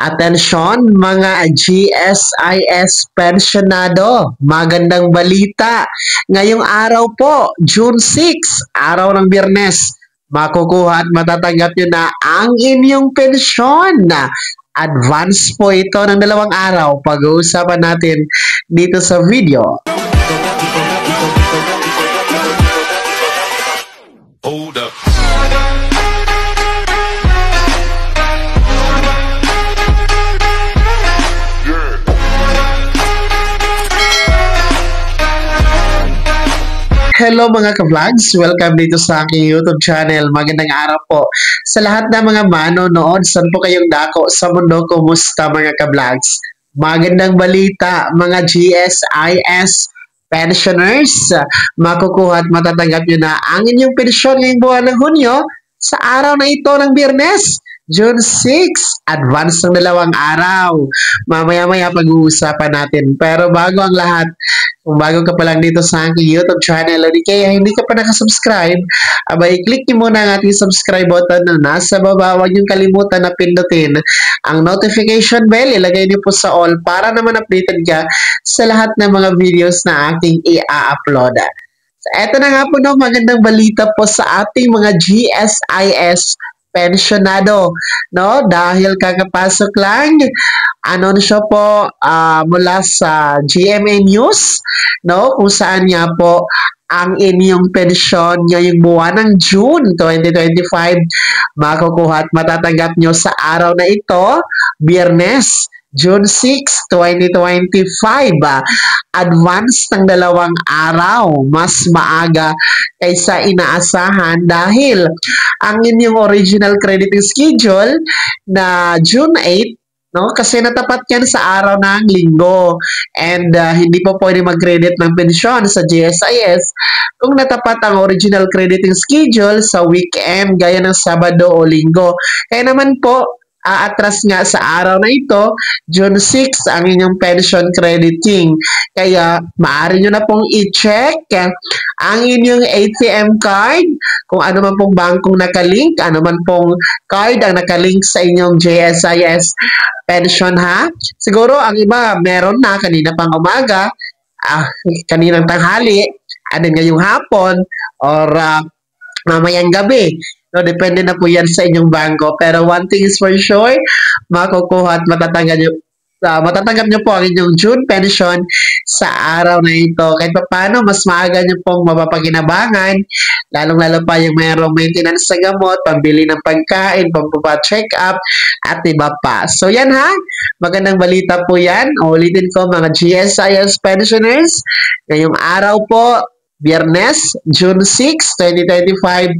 Atensyon mga GSIS pensionado, magandang balita. Ngayong araw po, June 6, araw ng Biyernes, makukuha at matatanggap nyo na ang inyong pensyon. Advance po ito ng 2 araw. Pag-uusapan natin dito sa video. Hold up. Hello mga ka-vlogs! Welcome dito sa aking YouTube channel. Magandang araw po sa lahat ng mga manonood. Saan po kayong dako sa mundo? Kumusta mga ka-vlogs? Magandang balita mga GSIS pensioners. Makukuha at matatanggap nyo na ang inyong pensyon ngayong buwan ng Hunyo sa araw na ito ng Biyernes, June 6, advance ng 2 araw. Mamaya-maya pag-uusapan natin. Pero bago ang lahat, kung bago ka pa lang dito sa aking YouTube channel o di kaya hindi ka pa nakasubscribe, abay click niyo muna ang ating subscribe button na nasa baba. Huwag niyong kalimutan na pindutin ang notification bell. Ilagay niyo po sa all para naman updated ka sa lahat ng mga videos na aking i-upload. So, eto na nga po no, magandang balita po sa ating mga GSIS pensionado, no? Dahil kakapasok lang anunsyo po mula sa GMA News, no? Kung saan nga po ang inyong pensyon ngayong buwan ng June 2025 makukuha at matatanggap nyo sa araw na ito, Biyernes, June 6, 2025. Advance ng 2 araw, mas maaga kaysa inaasahan dahil ang inyong original crediting schedule na June 8, no? Kasi natapat yan sa araw ng linggo and hindi po pwede mag-credit ng pensyon sa GSIS kung natapat ang original crediting schedule sa weekend gaya ng Sabado o Linggo. Kaya naman po, aatras nga sa araw na ito, June 6, ang inyong pension crediting. Kaya, maaari nyo na pong i-check ang inyong ATM card, kung ano man pong bangkong nakalink, ano man pong card ang nakalink sa inyong GSIS pension ha. Siguro, ang iba, meron na kanina pang umaga, kaninang tanghali, ngayong hapon, or mamayang gabi. No, depende na po yan sa inyong bangko. Pero one thing is for sure, makukuha at matatanggap nyo po ang inyong June pension sa araw na ito. Kahit pa paano, mas maaga nyo pong mapapaginabangan, lalong-lalo pa yung mayroong maintenance sa gamot, pambili ng pagkain, pampa-check up, at iba pa. So yan ha, magandang balita po yan. Ulitin ko mga GSIS pensioners, ngayong araw po, Biyernes, June 6, 2025,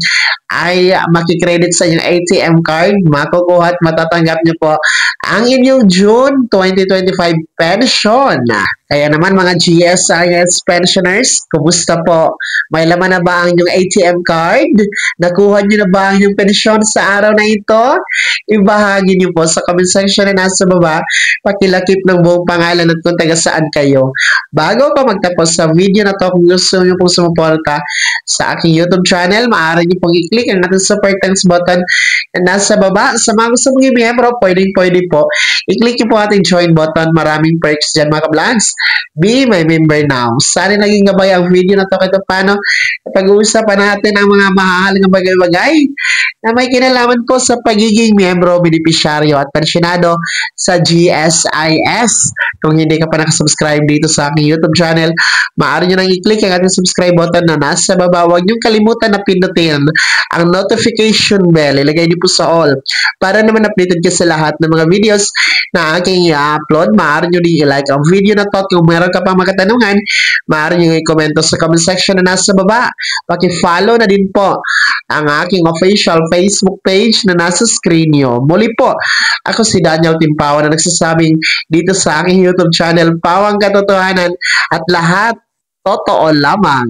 ay makikredit sa inyong ATM card. Makukuha at matatanggap nyo po ang inyong June 2025 pension. Kaya naman mga GSIS pensioners, kumusta po? May laman na ba ang inyong ATM card? Nakuha nyo na ba ang inyong pensyon sa araw na ito? Ibahagi nyo po sa comment section na nasa baba. Pakilakip ng buong pangalan at kung taga saan kayo. Bago pa magtapos sa video na to, kung gusto nyo pong sumuporta sa aking YouTube channel, maaari nyo pong i-click ang ating super thanks button na nasa baba. Sa mga gusto mong i-membro, pwede po. I-click nyo po ating join button. Maraming perks dyan mga ka-vlogs. Be my member now. Sana naging gabay ang video na to kahit paano. Pag-uusapan natin ang mga mahalagang bagay-bagay na may kinalaman po sa pagiging miyembro, benepisyaryo at pensionado sa GSIS. Kung hindi ka pa nakasubscribe dito sa aking YouTube channel, maaari nyo nang i-click ang ating subscribe button na nasa baba. Huwag nyo kalimutan na pindutin ang notification bell. Ilagay niyo po sa all para naman updated ka sa lahat ng mga videos na aking i-upload. Maaari nyo din i-like ang video na to. Kung meron ka pang mga katanungan, maaari nyo i-komento sa comment section na nasa baba. Paki-follow na din po ang aking official Facebook page na nasa screen nyo. Muli po, ako si Daniel Timpawan na nagsasabing dito sa aking YouTube channel, Pawang Katotohanan at lahat totoo lamang.